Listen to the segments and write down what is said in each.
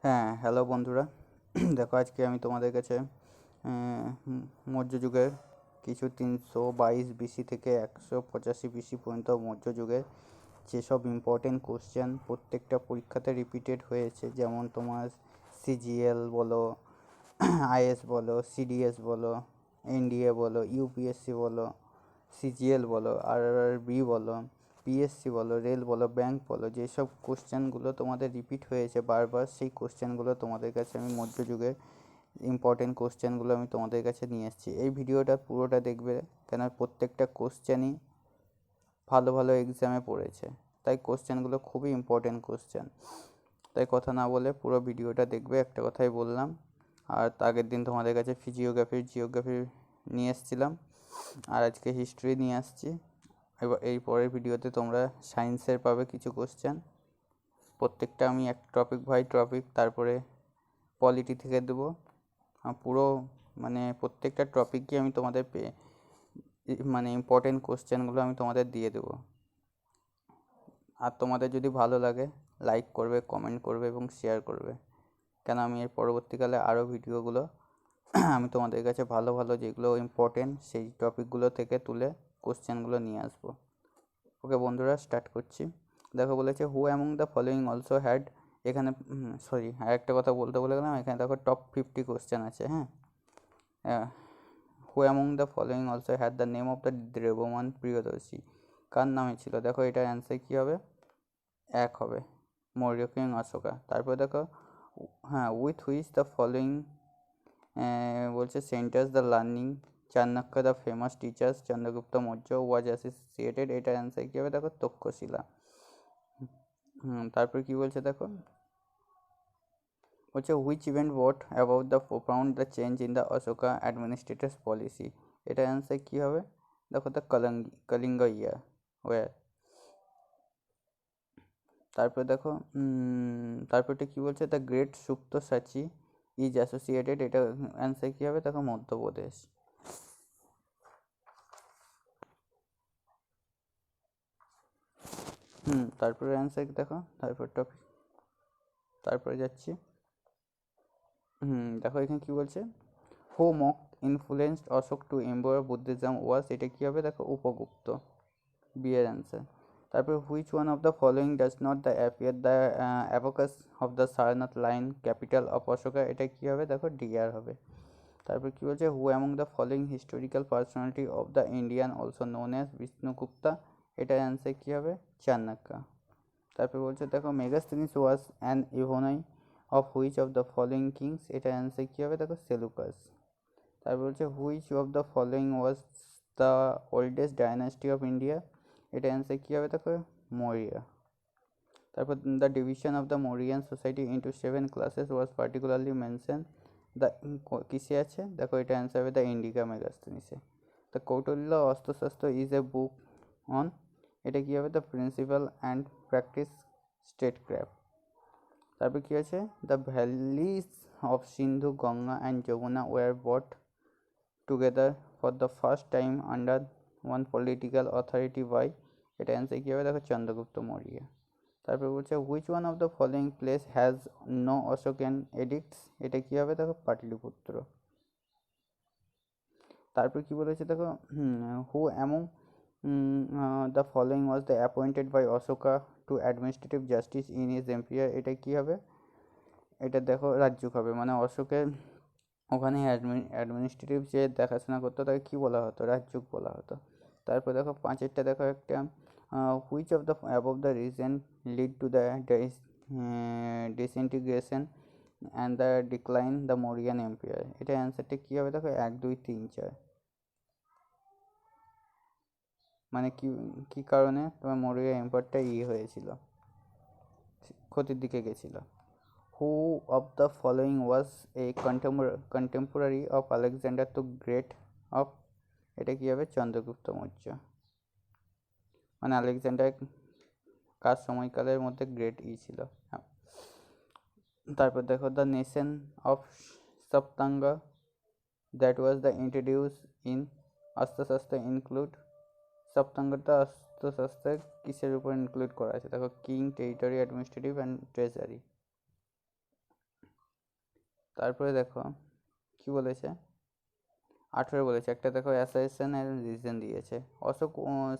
হ্যাঁ, হ্যালো বন্ধুরা। দেখো আজকে আমি তোমাদের কাছে মৌর্য যুগের কিছু 322 বিসি থেকে 185 বিসি পর্যন্ত মৌর্য যুগের যেসব ইম্পর্টেন্ট কোশ্চেন প্রত্যেকটা পরীক্ষাতে রিপিটেড হয়েছে, যেমন তোমার সিজিএল বলো, আইএস বলো, সিডিএস বলো, এনডিএ বলো, ইউপিএসসি বলো, সিজিএল বলো, আরআরবি বলো, পিএসসি বলো, রেল বলো, ব্যাংক বলো, যেসব কোশ্চেনগুলো তোমাদের রিপিট হয়েছে বারবার, সেই কোশ্চেনগুলো তোমাদের কাছে আমি মধ্যযুগের ইম্পর্টেন্ট কোশ্চেনগুলো আমি তোমাদের কাছে নিয়ে এসেছি। এই ভিডিওটা পুরোটা দেখবে, কেন প্রত্যেকটা কোশ্চেনই ভালো ভালো এক্সামে পড়েছে, তাই কোশ্চেনগুলো খুবই ইম্পর্টেন্ট কোশ্চেন। তাই কথা না বলে পুরো ভিডিওটা দেখবে, একটা কথাই বললাম। আর আগের দিন তোমাদের কাছে জিওগ্রাফি নিয়ে এসেছিলাম, আর আজকে হিস্ট্রি নিয়ে আসছি। এবার এই পরের ভিডিওতে তোমরা সায়েন্সের পাবে কিছু কোশ্চেন। প্রত্যেকটা আমি এক টপিক বাই টপিক, তারপরে পলিটি থেকে দেবো। পুরো মানে প্রত্যেকটা টপিকই আমি তোমাদের মানে ইম্পর্টেন্ট কোশ্চেনগুলো আমি তোমাদের দিয়ে দেবো। আর তোমাদের যদি ভালো লাগে লাইক করবে, কমেন্ট করবে এবং শেয়ার করবে, কেন আমি এর পরবর্তীকালে আরও ভিডিওগুলো আমি তোমাদের কাছে ভালো ভালো যেগুলো ইম্পর্টেন্ট সেই টপিকগুলো থেকে তুলে কোশ্চেনগুলো নিয়ে আসবো। ওকে বন্ধুরা, স্টার্ট করছি। দেখো বলেছে হু among the following also had, এখানে সরি আর একটা কথা বলতে বলে গেলাম, এখানে দেখো টপ 50 কোশ্চেন আছে। হ্যাঁ, who among the following also had the name of the Devman Priyadarshi, কার নামে ছিল? দেখো এটার অ্যান্সার কী হবে? এক হবে, মৌর্য কিং অশোকা। তারপর দেখো হ্যাঁ, উইথ হুইচ দ্য ফলোয়িং বলছে centres the learning Chanakya the famous teachers Chandragupta Maurya was associated, এটার অ্যান্সার কী হবে? দেখো তক্ষশিলা। তারপর কি বলছে দেখো, বলছে which event but about the propound the change in the Ashoka administrators policy, এটার অ্যান্সার কী হবে? দেখো দ্য কলিঙ্গ ইয়ার ওয়ার। তারপর দেখো তারপরটা কী বলছে, দ্য গ্রেট সুপ্ত সাচি ইজ অ্যাসোসিয়েটেড, এটা অ্যান্সার কী হবে? দেখো মধ্যপ্রদেশ। তারপরে অ্যান্সার দেখো, তারপর টপিক, তারপরে যাচ্ছি। দেখো এখানে কী বলছে, who much influenced Ashok to embrace Buddhism was, এটা কী হবে? দেখো উপগুপ্ত, বি এর অ্যান্সার। তারপর which one of the following does not the appear the abacus of the Sarnath lion capital of Ashoka, এটা কী হবে? দেখো ডিআর হবে। তারপর কী বলছে, who among the following historical personality of the Indian also known as Vishnugupta, এটার অ্যান্সার কী হবে? চাণক্য। তারপর বলছে দেখো Megasthenes was an envoy of which of the following kings, এটার অ্যান্সার কী হবে? দেখো সেলুকাস। তারপর বলছে which of the following was the oldest dynasty of India, এটা অ্যান্সার কী হবে? দেখো মৌর্য। তারপর the division of the Mauryan society into 7 classes was particularly mention, the কিসে আছে? দেখো এটা অ্যান্সার হবে দ্য ইন্ডিকা মেগাস্তিনিসে। The Kautilya Arthashastra is a book on, এটা কী হবে? The principal and practice স্টেটক্রাফট। তারপর কী আছে, the valleys of Sindhu Ganga and Yamuna were brought together for the first time under one political authority by, এটা অ্যান্সার কী হবে? দেখো চন্দ্রগুপ্ত মৌর্য। তারপর বলছে which one of the following place has no Ashokan edicts, এটা কী হবে? দেখো পাটলিপুত্র। তারপর কী বলেছে দেখো, who among the following was the appointed by Ashoka to administrative justice in his empire, এটা কী হবে? এটা দেখো রাজ্যক হবে, মানে অশোকের ওখানে অ্যাডমিনিস্ট্রেটিভ যে দেখাশোনা করতো তাকে কী বলা হতো? রাজ্যক বলা হতো। তারপর দেখো পাঁচেরটা দেখো একটা, which of the above the reason lead to the disintegration and the decline the Mauryan empire, এটা অ্যান্সারটা কী হবে? দেখো 1 2 3 4, মানে কী কারণে তোমার মৌর্য এম্পায়ারটা হয়েছিল, ক্ষতির দিকে গেছিলো। হু of the following was A contemporary of Alexander the great of, এটা কী হবে? চন্দ্রগুপ্ত মৌর্য। মানে আলেকজান্ডার কার সময়কালের মধ্যে গ্রেট ছিল। হ্যাঁ, তারপর দেখো the nation of সপ্তাঙ্গ that was the introduce in অস্ত্রশস্ত্র ইনক্লুড, সপ্তাঙ্গটা অস্ত্রশস্ত্রের কিসের উপর ইনক্লুড করা আছে? দেখো king, territory, administrative and treasury. তারপরে দেখো কি বলেছে, 18 বলেছে একটা, দেখো অ্যাসাইশন এর রিজন দিয়েছে। Ashok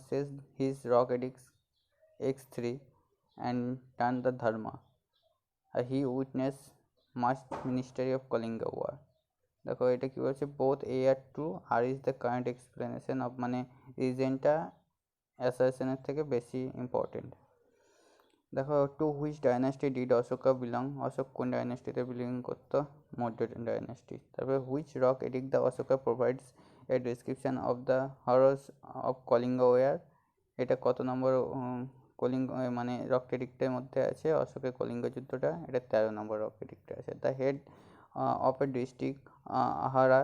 says his rock edicts x3 and turn the dharma. He witnessed much ministry of Kalinga war. দেখো এটা কি বলছে, both A R true, R is the current explanation of, মানে রিজনটা অ্যাসাইশনের থেকে বেশি ইম্পর্টেন্ট। দেখো to which dynasty did Ashoka belong, Ashok কোন ডাইনাস্টিতে বিলং করতো, মৌর্য ডাইনাস্টি। তারপরে which rock edict the Ashoka provides a description of the horrors of Kalinga war, এটা কত নম্বর কলিঙ্গ মানে রক এডিক্টের মধ্যে আছে অশোকের কলিঙ্গ যুদ্ধটা, এটা 13 নম্বর রক এডিক্টে আছে। The head of a district ahara,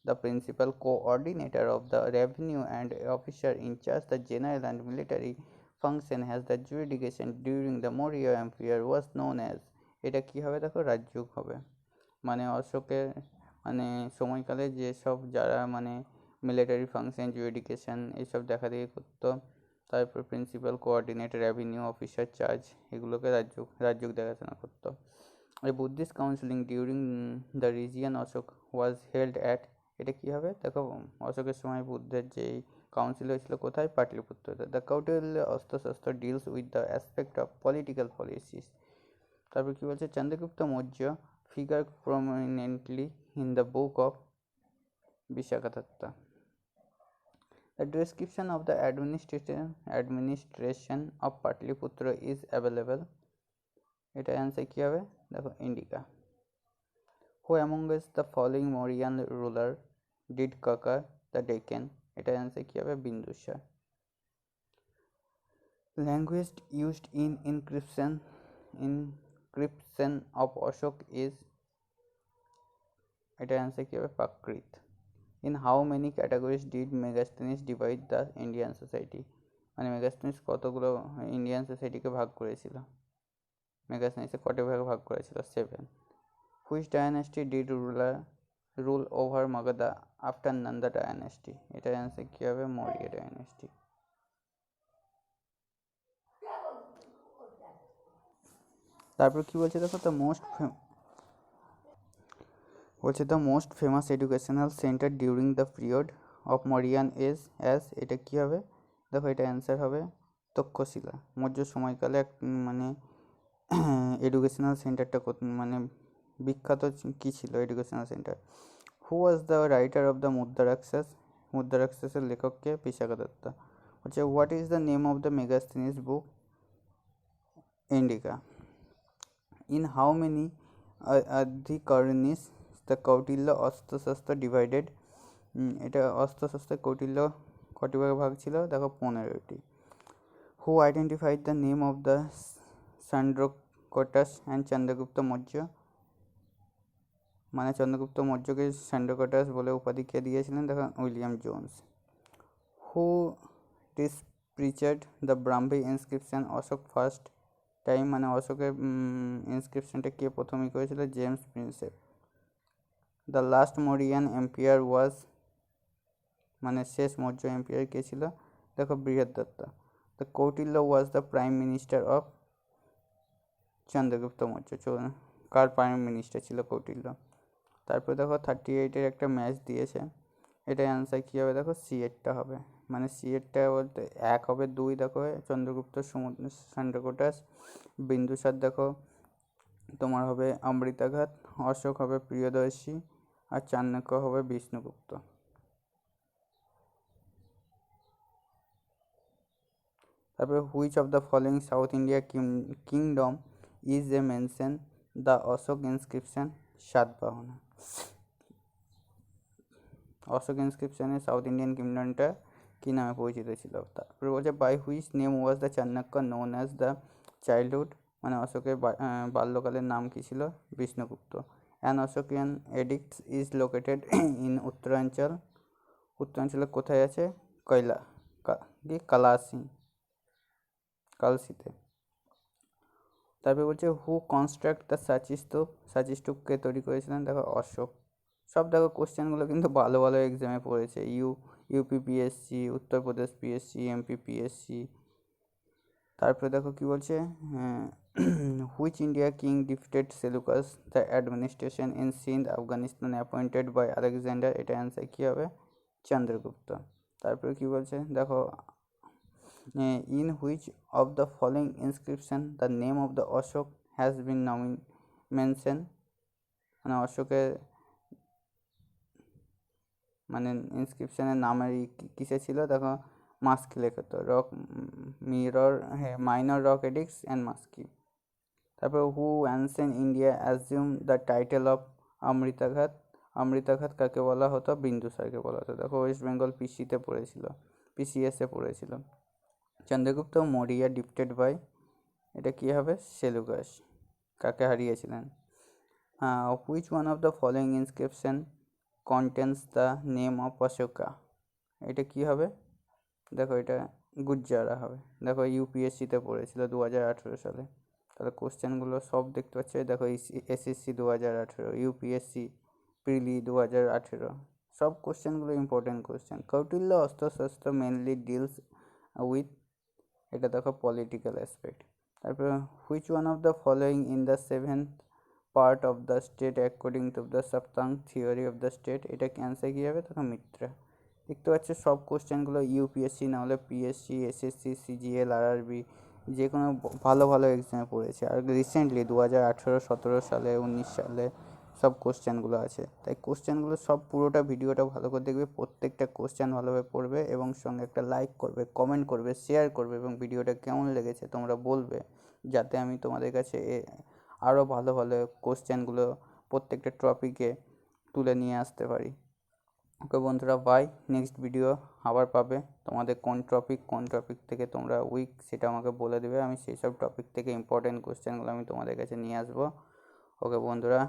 the principal coordinator of the revenue and officer in charge the general and military function has the jurisdiction during the Maurya empire was known as, এটা কি হবে দেখো রাজযোগ হবে, মানে অশোকের মানে সময়কালে যেসব যারা মানে মিলিটারি ফাংশন জুরিডিকেশন এইসব দেখা দেখি করতো, তারপর principal coordinator revenue officer charge, এগুলোকে রাজযোগ দেখাশোনা করতো। A Buddhist counseling during the region Ashok was held at, এটা কী হবে দেখো অশোকের সময় বুদ্ধের যেই কাউন্সিল হয়েছিল কোথায়, পাটলিপুত্রতে। The Kautilya Arthashastra deals with the aspect of political policies. তারপর কী বলছে, Chandragupta Maurya figure prominently in the book of Vishakhadatta. The description of the administration of Patliputra is available, এটা অ্যান্সার কী হবে দেখো indica. Who among us the following Mauryan ruler did conquer the Deccan, এটা answer কী হবে Bindusara. Language used in encryption of Ashok is, এটা answer কী হবে প্রাকৃত। In how many categories did Megasthenes divide the Indian society, মানে Megasthenes কতগুলো Indian সোসাইটিকে ভাগ করেছিল, মেগাস্থেনিসে কটি ভাগে ভাগ করেছিল, 7। Which dynasty did rule over Magadha after Nanda dynasty, এটার অ্যান্সার কী হবে মৌর্য ডাইনাস্টি। তারপর কি বলছে দেখো, the most famous educational centre during the period of Mauryan age as, এটা কী হবে দেখো এটা অ্যান্সার হবে তক্ষশিলা। মৌর্য সময়কালে এক মানে এডুকেশনাল সেন্টারটা মানে বিখ্যাত কী ছিল educational centre. Who was the writer of the Mudrarakshasa, মুদ্রারাক্ষসের লেখককে বিশাখাদত্তা। হচ্ছে what is the name of the Megasthenes book, Indica. In how many adhikaranas the Kautilya Arthashastra divided, এটা অস্ত্রশস্ত্রের কৌটিল্য কটি ভাগে ভাগ ছিল দেখো 15টি। Who identified the name of the Sandrocottus and Chandragupta Maurya, মানে চন্দ্রগুপ্ত মৌর্যকে সান্ড্রোকটাস বলে উপাধি কে দিয়েছিলেন দেখো William Jones. Who deciphered the Brahmi inscription Ashok first time, মানে অশোকের ইনস্ক্রিপশনটা কে প্রথমে করেছিল, James Prinsep. The last Mauryan empire was, মানে শেষ মৌর্য এম্পায়ার কে ছিল দেখো Brihadratha. The Kautilya was the prime minister of Chandragupta Maurya, কার প্রাইম মিনিস্টার ছিল কৌটিল্য। তারপরে দেখো 38-এর একটা ম্যাচ দিয়েছে, এটা অ্যান্সার কী হবে দেখো সিএরটা হবে, মানে সিএরটা বলতে 1 হবে 2 দেখো চন্দ্রগুপ্ত সান্ড্রোকটাস, বিন্দুসার দেখো তোমার হবে অমৃতাঘাত, অশোক হবে প্রিয়দর্শী, আর চাণক্য হবে বিষ্ণুগুপ্ত। তারপরে which of the following south India kingdom is a mention the Ashok inscription, Satavahana. Ashok ইনস্ক্রিপশনে সাউথ ইন্ডিয়ান কিংডমটা কী নামে পরিচিত ছিল। তারপরে বলছে by which name was the Chanakya known as the childhood, মানে অশোকের বাল্যকালের নাম কী ছিল, Vishnugupta. An Ashokan edicts is located in Uttaranchal, উত্তরাঞ্চলে কোথায় আছে, কালসিতে। তারপরে বলছে হু কনস্ট্রাক্ট দ্য সাচি স্তূপ তৈরি করেছিলেন দেখো অশোক। সব দেখো কোশ্চেনগুলো কিন্তু ভালো ভালো এক্সামে পড়েছে, UP PSC, Uttar Pradesh PSC, MP PSC, তারপরে দেখো কি বলছে, which India king defeated Seleucus the administration in Sindh Afghanistan appointed by Alexander, এটা অ্যান্সার কী হবে, চন্দ্রগুপ্ত। তারপরে কি বলছে দেখো, in which of the following inscription the name of the Ashoka has been mention, মানে অশোকের মানে ইনস্ক্রিপশনের নামের কিসে ছিল, দেখো মাস্কি লেখা তো, রক মিরর, হ্যাঁ minor rock edicts and Maski. তারপর who ancient India assume the title of Amritaghata, Amritaghata কাকে বলা হতো, বিন্দুসারকে বলা হতো। দেখো ওয়েস্ট বেঙ্গল পিসিতে পড়েছিল, পিসিএসে পড়েছিল। চন্দ্রগুপ্ত মৌর্য ডিফটেড বাই, এটা কী হবে, সেলুকাস, কাকে হারিয়েছিলেন। Which one of the following inscription contains the name of Ashoka, এটা কী হবে, দেখো এটা গুজ্জারা হবে। দেখো ইউপিএসসিতে পড়েছিল 2018 সালে। তাহলে কোশ্চেনগুলো সব দেখতে পাচ্ছ, দেখো এসএসসি 2018, ইউপিএসসি প্রিলি 2018, সব কোশ্চেনগুলো ইম্পর্টেন্ট কোশ্চেন। কৌটিল্য অস্ত্রশস্ত্র মেনলি ডিলস উইথ, এটা দেখো পলিটিক্যাল অ্যাসপেক্ট। তারপরে which one of the following in the seventh part of the state according to the saptang theory of the state, এটা ক্যান্সার কী হবে, দেখো মিত্রা। দেখতে পাচ্ছ সব কোশ্চেনগুলো ইউপিএসসি না হলে পিএসসি, এসএসসি, সিজিএল, আরআরবি, যে কোনো ভালো ভালো এক্সামে পড়েছে। আর রিসেন্টলি 2018, 17 সালে, 19 সালে সব কোশ্চেনগুলো আছে। তাই কোশ্চেনগুলো সব পুরোটা ভিডিওটা ভালো করে দেখবে, প্রত্যেকটা কোশ্চেন ভালোভাবে পড়বে এবং সঙ্গে একটা লাইক করবে, কমেন্ট করবে, শেয়ার করবে এবং ভিডিওটা কেমন লেগেছে তোমরা বলবে, যাতে আমি তোমাদের কাছে আরও ভালো ভালো কোশ্চেনগুলো প্রত্যেকটা টপিকে তুলে নিয়ে আসতে পারি। ওকে বন্ধুরা, বাই। নেক্সট ভিডিও আবার পাবে। তোমাদের কোন টপিক থেকে তোমরা উইক সেটা আমাকে বলে দেবে, আমি সেই সব টপিক থেকে ইম্পর্টেন্ট কোশ্চেনগুলো আমি তোমাদের কাছে নিয়ে আসবো। ওকে বন্ধুরা।